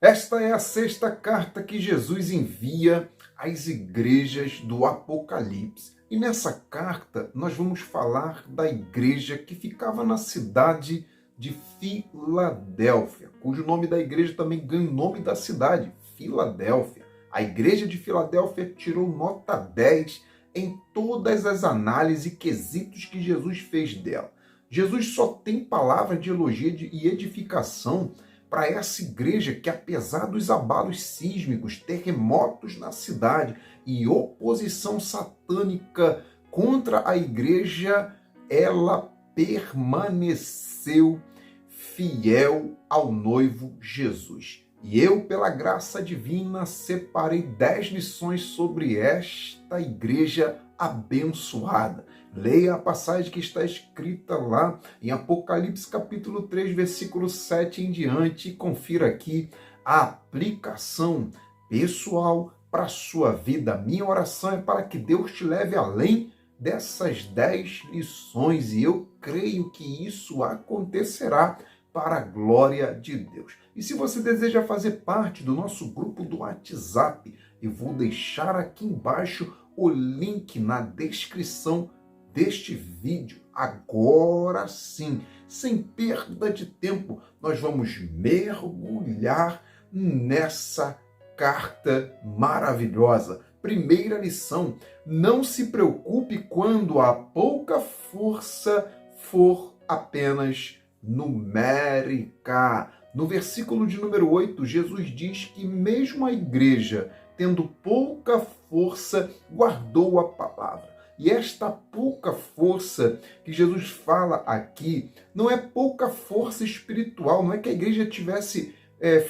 Esta é a sexta carta que Jesus envia às igrejas do Apocalipse. E nessa carta nós vamos falar da igreja que ficava na cidade de Filadélfia, cujo nome da igreja também ganha o nome da cidade, Filadélfia. A igreja de Filadélfia tirou nota 10 em todas as análises e quesitos que Jesus fez dela. Jesus só tem palavras de elogio e edificação para essa igreja que, apesar dos abalos sísmicos, terremotos na cidade e oposição satânica contra a igreja, ela permaneceu fiel ao noivo Jesus. E eu, pela graça divina, separei 10 lições sobre esta igreja abençoada. Leia a passagem que está escrita lá em Apocalipse capítulo 3, versículo 7 em diante, e confira aqui a aplicação pessoal para a sua vida. Minha oração é para que Deus te leve além dessas 10 lições, e eu creio que isso acontecerá para a glória de Deus. E se você deseja fazer parte do nosso grupo do WhatsApp, eu vou deixar aqui embaixo o link na descrição deste vídeo. Agora sim, sem perda de tempo, nós vamos mergulhar nessa carta maravilhosa. Primeira lição: não se preocupe quando a pouca força for apenas numérica. No versículo de número 8, Jesus diz que mesmo a igreja, tendo pouca força, guardou a palavra. E esta pouca força que Jesus fala aqui não é pouca força espiritual, não é que a igreja tivesse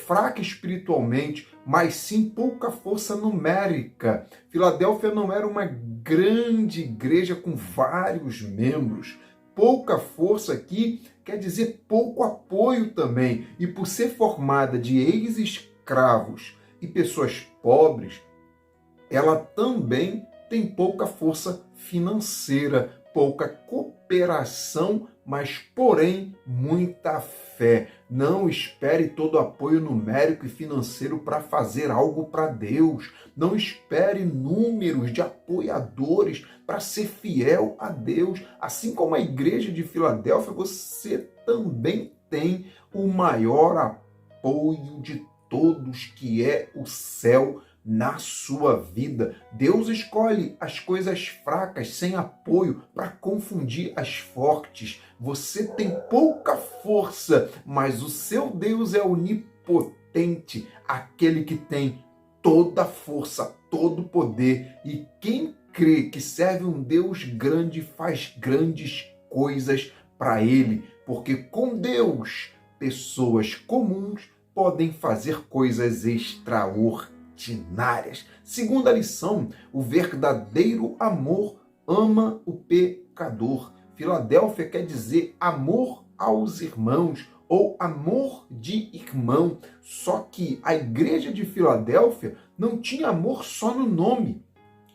fraca espiritualmente, mas sim pouca força numérica. Filadélfia não era uma grande igreja com vários membros. Pouca força aqui quer dizer pouco apoio também. E por ser formada de ex-escravos e pessoas pobres, ela também tem pouca força financeira, pouca cooperação, mas, porém, muita fé. Não espere todo apoio numérico e financeiro para fazer algo para Deus. Não espere números de apoiadores para ser fiel a Deus. Assim como a igreja de Filadélfia, você também tem o maior apoio de todos, que é o céu na sua vida. Deus escolhe as coisas fracas, sem apoio, para confundir as fortes. Você tem pouca força, mas o seu Deus é onipotente, aquele que tem toda a força, todo o poder. E quem crê que serve um Deus grande faz grandes coisas para ele, porque com Deus, pessoas comuns podem fazer coisas extraordinárias. Segunda lição: o verdadeiro amor ama o pecador. Filadélfia quer dizer amor aos irmãos ou amor de irmão. Só que a igreja de Filadélfia não tinha amor só no nome.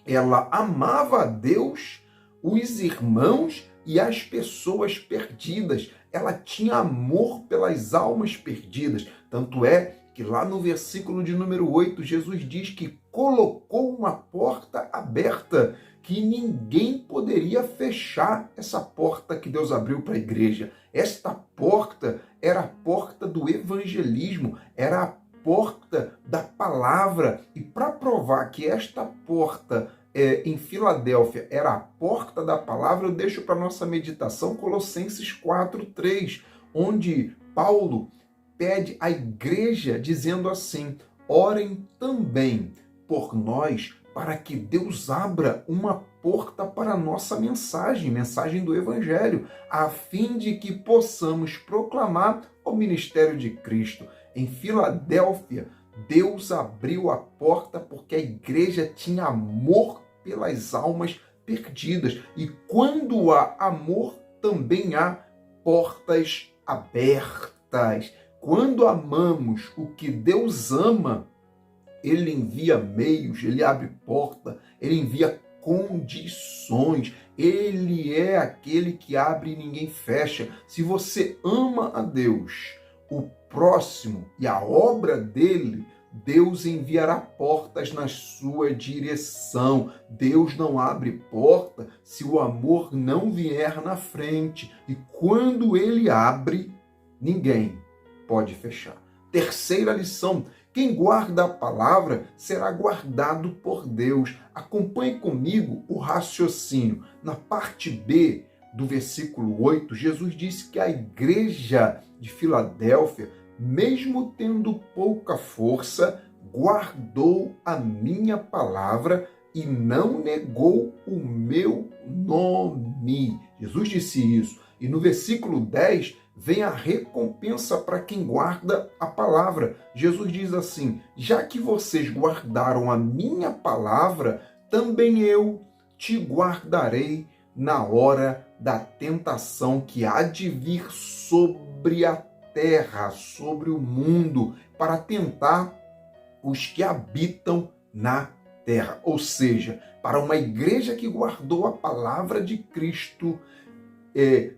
Ela amava a Deus, os irmãos e as pessoas perdidas. Ela tinha amor pelas almas perdidas. Tanto é que lá no versículo de número 8, Jesus diz que colocou uma porta aberta, que ninguém poderia fechar essa porta que Deus abriu para a igreja. Esta porta era a porta do evangelismo, era a porta da palavra. E para provar que esta porta em Filadélfia era a porta da palavra, eu deixo para nossa meditação Colossenses 4:3, onde Paulo pede à igreja dizendo assim: orem também por nós, para que Deus abra uma porta para a nossa mensagem do Evangelho, a fim de que possamos proclamar o ministério de Cristo. Em Filadélfia, Deus abriu a porta porque a igreja tinha amor pelas almas perdidas. E quando há amor, também há portas abertas. Quando amamos o que Deus ama, Ele envia meios, Ele abre porta, Ele envia condições. Ele é aquele que abre e ninguém fecha. Se você ama a Deus, o próximo e a obra dele, Deus enviará portas na sua direção. Deus não abre porta se o amor não vier na frente. E quando ele abre, ninguém pode fechar. Terceira lição: quem guarda a palavra será guardado por Deus. Acompanhe comigo o raciocínio. Na parte B do versículo 8, Jesus disse que a igreja de Filadélfia, mesmo tendo pouca força, guardou a minha palavra e não negou o meu nome. Jesus disse isso. E no versículo 10, vem a recompensa para quem guarda a palavra. Jesus diz assim: já que vocês guardaram a minha palavra, também eu te guardarei na hora da tentação que há de vir sobre a terra, sobre o mundo, para tentar os que habitam na terra. Ou seja, para uma igreja que guardou a palavra de Cristo,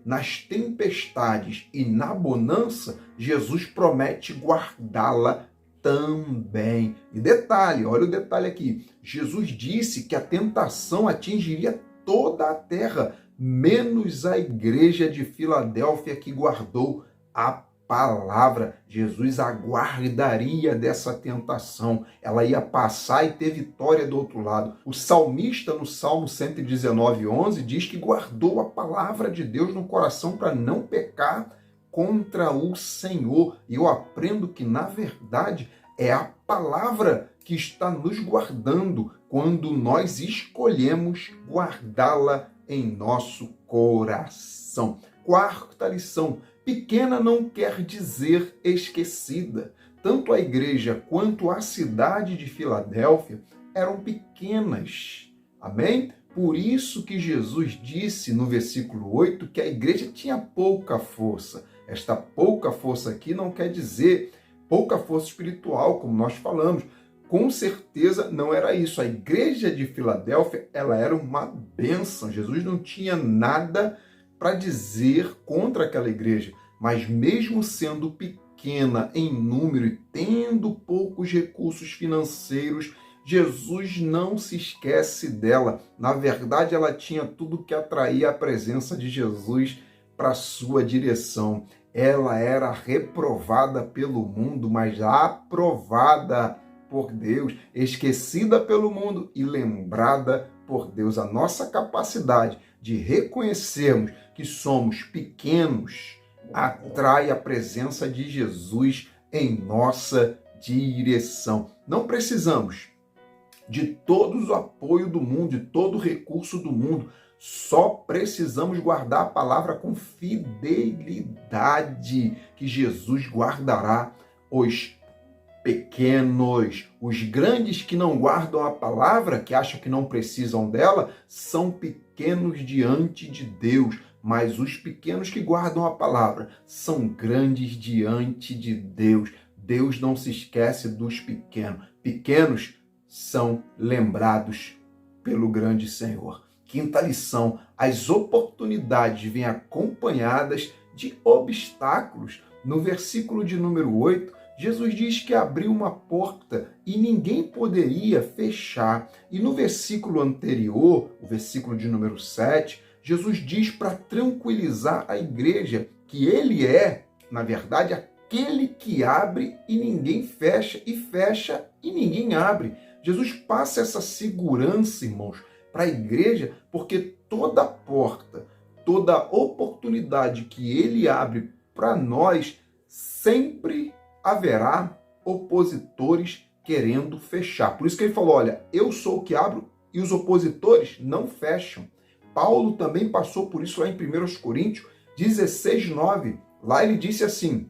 nas tempestades e na bonança, Jesus promete guardá-la também. E detalhe, olha o detalhe aqui. Jesus disse que a tentação atingiria toda a terra, menos a igreja de Filadélfia que guardou a palavra. Jesus aguardaria dessa tentação. Ela ia passar e ter vitória do outro lado. O salmista, no Salmo 119:11, diz que guardou a palavra de Deus no coração para não pecar contra o Senhor. E eu aprendo que, na verdade, é a palavra que está nos guardando quando nós escolhemos guardá-la em nosso coração. Quarta lição: pequena não quer dizer esquecida. Tanto a igreja quanto a cidade de Filadélfia eram pequenas. Amém? Por isso que Jesus disse no versículo 8 que a igreja tinha pouca força. Esta pouca força aqui não quer dizer pouca força espiritual, como nós falamos. Com certeza não era isso. A igreja de Filadélfia, ela era uma bênção. Jesus não tinha nada para dizer contra aquela igreja, mas mesmo sendo pequena em número e tendo poucos recursos financeiros, Jesus não se esquece dela. Na verdade, ela tinha tudo que atraía a presença de Jesus para a sua direção. Ela era reprovada pelo mundo, mas aprovada por Deus, esquecida pelo mundo e lembrada por Deus. A nossa capacidade de reconhecermos que somos pequenos atrai a presença de Jesus em nossa direção. Não precisamos de todo o apoio do mundo, de todo o recurso do mundo. Só precisamos guardar a palavra com fidelidade, que Jesus guardará os pequenos. Os grandes que não guardam a palavra, que acham que não precisam dela, são pequenos diante de Deus. Mas os pequenos que guardam a palavra são grandes diante de Deus. Deus não se esquece dos pequenos. Pequenos são lembrados pelo grande Senhor. Quinta lição: as oportunidades vêm acompanhadas de obstáculos. No versículo de número 8, Jesus diz que abriu uma porta e ninguém poderia fechar. E no versículo anterior, o versículo de número 7, Jesus diz para tranquilizar a igreja que ele é, na verdade, aquele que abre e ninguém fecha, e fecha e ninguém abre. Jesus passa essa segurança, irmãos, para a igreja, porque toda porta, toda oportunidade que ele abre para nós, sempre haverá opositores querendo fechar. Por isso que ele falou, olha, eu sou o que abro e os opositores não fecham. Paulo também passou por isso lá em 1 Coríntios 16:9. Lá ele disse assim: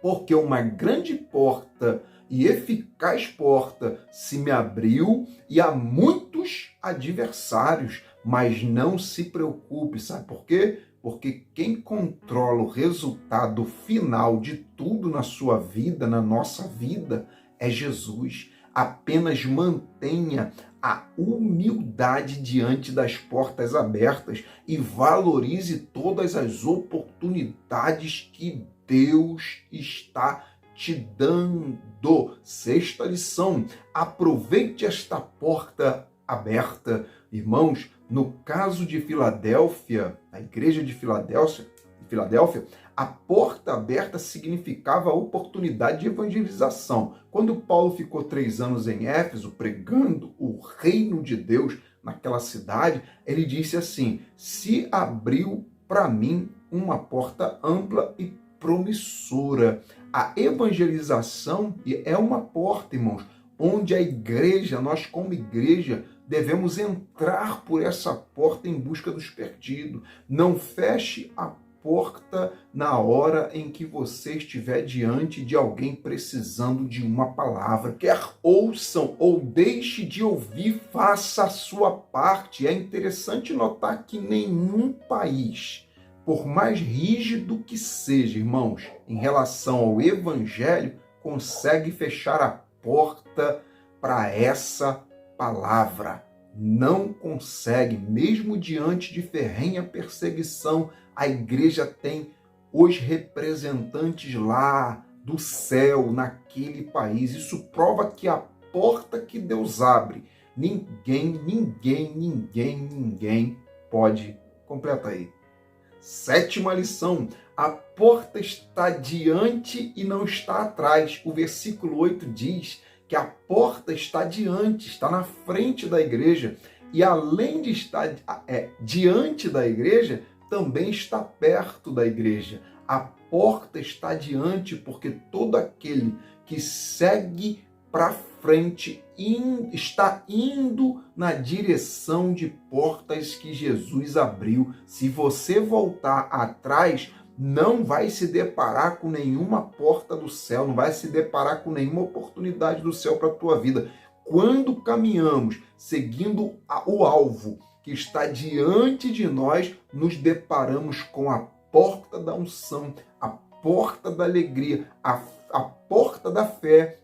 porque uma grande porta e eficaz porta se me abriu e há muitos adversários, mas não se preocupe, sabe por quê? Porque quem controla o resultado final de tudo na sua vida, na nossa vida, é Jesus. Apenas mantenha a humildade diante das portas abertas e valorize todas as oportunidades que Deus está te dando. Sexta lição: aproveite esta porta aberta. Irmãos, no caso de Filadélfia, a igreja de Filadélfia, a porta aberta significava a oportunidade de evangelização. Quando Paulo ficou 3 anos em Éfeso pregando o reino de Deus naquela cidade, ele disse assim: se abriu para mim uma porta ampla e promissora. A evangelização é uma porta, irmãos, onde a igreja, nós como igreja, devemos entrar por essa porta em busca dos perdidos. Não feche a porta na hora em que você estiver diante de alguém precisando de uma palavra. Quer ouçam ou deixe de ouvir, faça a sua parte. É interessante notar que nenhum país, por mais rígido que seja, irmãos, em relação ao evangelho, consegue fechar a porta para essa palavra. Não consegue, mesmo diante de ferrenha perseguição. A igreja tem os representantes lá do céu, naquele país. Isso prova que a porta que Deus abre, ninguém pode. Completa aí. Sétima lição: a porta está diante e não está atrás. O versículo 8 diz que a porta está diante, está na frente da igreja. E além de estar diante da igreja, também está perto da igreja. A porta está diante porque todo aquele que segue para frente está indo na direção de portas que Jesus abriu. Se você voltar atrás, não vai se deparar com nenhuma porta do céu, não vai se deparar com nenhuma oportunidade do céu para a tua vida. Quando caminhamos seguindo o alvo que está diante de nós, nos deparamos com a porta da unção, a porta da alegria, a porta da fé,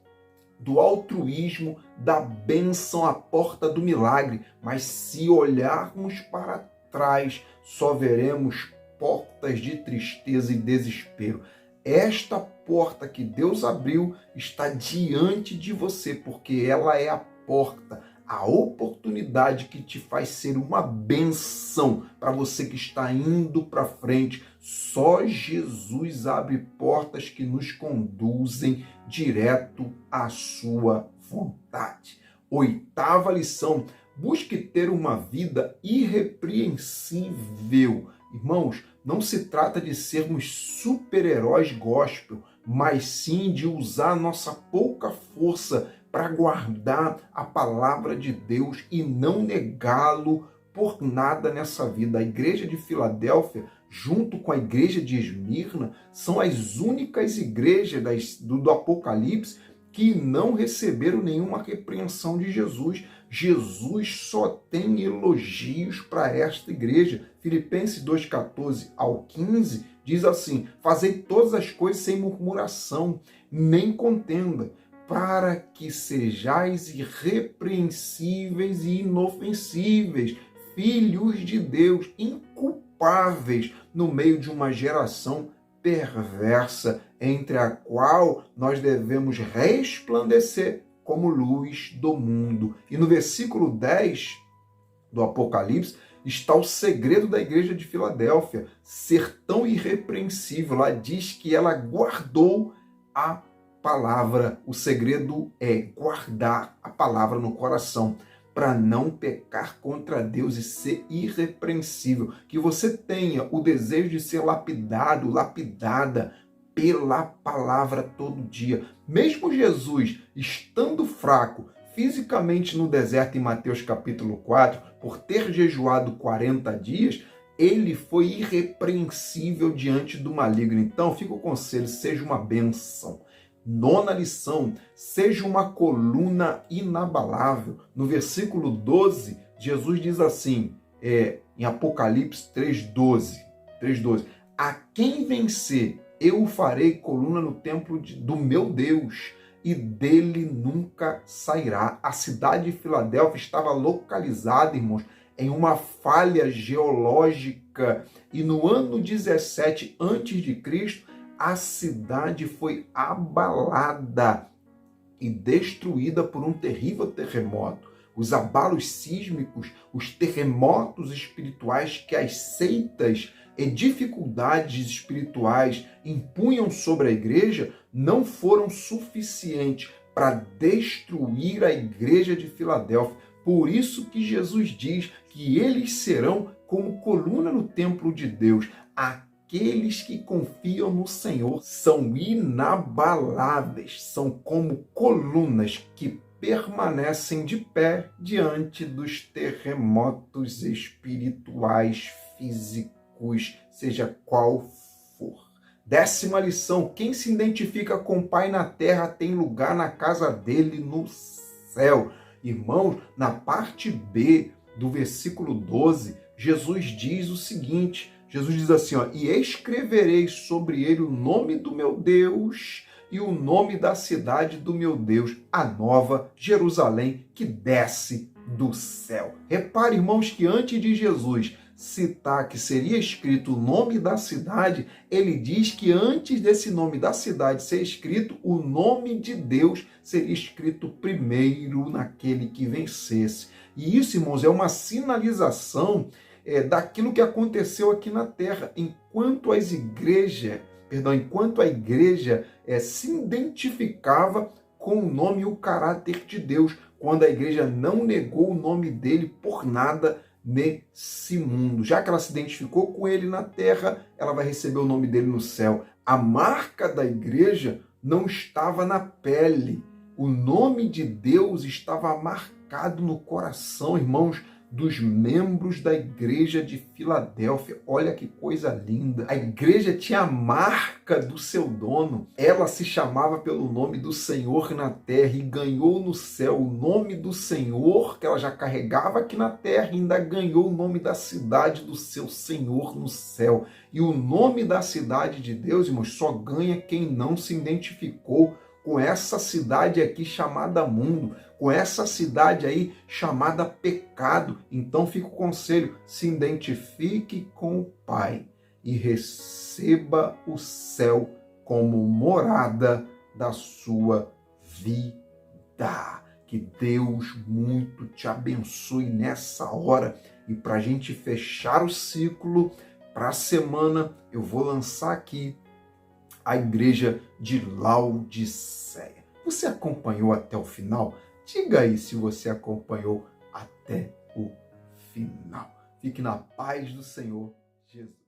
do altruísmo, da bênção, a porta do milagre. Mas se olharmos para trás, só veremos portas de tristeza e desespero. Esta porta que Deus abriu está diante de você, porque ela é a porta, a oportunidade que te faz ser uma bênção para você que está indo para frente. Só Jesus abre portas que nos conduzem direto à sua vontade. Oitava lição: busque ter uma vida irrepreensível. Irmãos, não se trata de sermos super-heróis gospel, mas sim de usar nossa pouca força para guardar a palavra de Deus e não negá-lo por nada nessa vida. A igreja de Filadélfia, junto com a igreja de Esmirna, são as únicas igrejas do Apocalipse que não receberam nenhuma repreensão de Jesus. Jesus só tem elogios para esta igreja. Filipenses 2:14 ao 15 diz assim: fazei todas as coisas sem murmuração, nem contenda, para que sejais irrepreensíveis e inofensíveis, filhos de Deus, inculpáveis no meio de uma geração perversa, entre a qual nós devemos resplandecer como luz do mundo. E no versículo 10 do Apocalipse está o segredo da igreja de Filadélfia, ser tão irrepreensível. Lá diz que ela guardou a palavra. O segredo é guardar a palavra no coração, para não pecar contra Deus e ser irrepreensível. Que você tenha o desejo de ser lapidado, lapidada pela palavra todo dia. Mesmo Jesus, estando fraco fisicamente no deserto em Mateus capítulo 4, por ter jejuado 40 dias, ele foi irrepreensível diante do maligno. Então, fica o conselho, seja uma bênção. Nona lição: seja uma coluna inabalável. No versículo 12, Jesus diz assim, em Apocalipse 3:12, a quem vencer, eu farei coluna no templo do meu Deus, e dele nunca sairá. A cidade de Filadélfia estava localizada, irmãos, em uma falha geológica, e no ano 17 a.C., a cidade foi abalada e destruída por um terrível terremoto. Os abalos sísmicos, os terremotos espirituais que as seitas e dificuldades espirituais impunham sobre a igreja não foram suficientes para destruir a igreja de Filadélfia. Por isso que Jesus diz que eles serão como coluna no templo de Deus. Aqueles que confiam no Senhor são inabaláveis, são como colunas que permanecem de pé diante dos terremotos espirituais, físicos, seja qual for. 10ª lição: quem se identifica com o Pai na terra tem lugar na casa dele no céu. Irmãos, na parte B do versículo 12, Jesus diz o seguinte, Jesus diz assim, e escreverei sobre ele o nome do meu Deus e o nome da cidade do meu Deus, a nova Jerusalém que desce do céu. Repare, irmãos, que antes de Jesus citar que seria escrito o nome da cidade, ele diz que antes desse nome da cidade ser escrito, o nome de Deus seria escrito primeiro naquele que vencesse. E isso, irmãos, é uma sinalização daquilo que aconteceu aqui na terra, enquanto a igreja se identificava com o nome e o caráter de Deus, quando a igreja não negou o nome dele por nada nesse mundo. Já que ela se identificou com ele na terra, ela vai receber o nome dele no céu. A marca da igreja não estava na pele. O nome de Deus estava marcado no coração, irmãos, dos membros da igreja de Filadélfia. Olha que coisa linda. A igreja tinha a marca do seu dono. Ela se chamava pelo nome do Senhor na terra e ganhou no céu o nome do Senhor que ela já carregava aqui na terra e ainda ganhou o nome da cidade do seu Senhor no céu. E o nome da cidade de Deus, irmãos, só ganha quem não se identificou com essa cidade aqui chamada mundo, com essa cidade aí chamada pecado. Então fica o conselho, se identifique com o Pai e receba o céu como morada da sua vida. Que Deus muito te abençoe nessa hora. E para a gente fechar o ciclo, para a semana eu vou lançar aqui a igreja de Laodiceia. Você acompanhou até o final? Diga aí se você acompanhou até o final. Fique na paz do Senhor Jesus.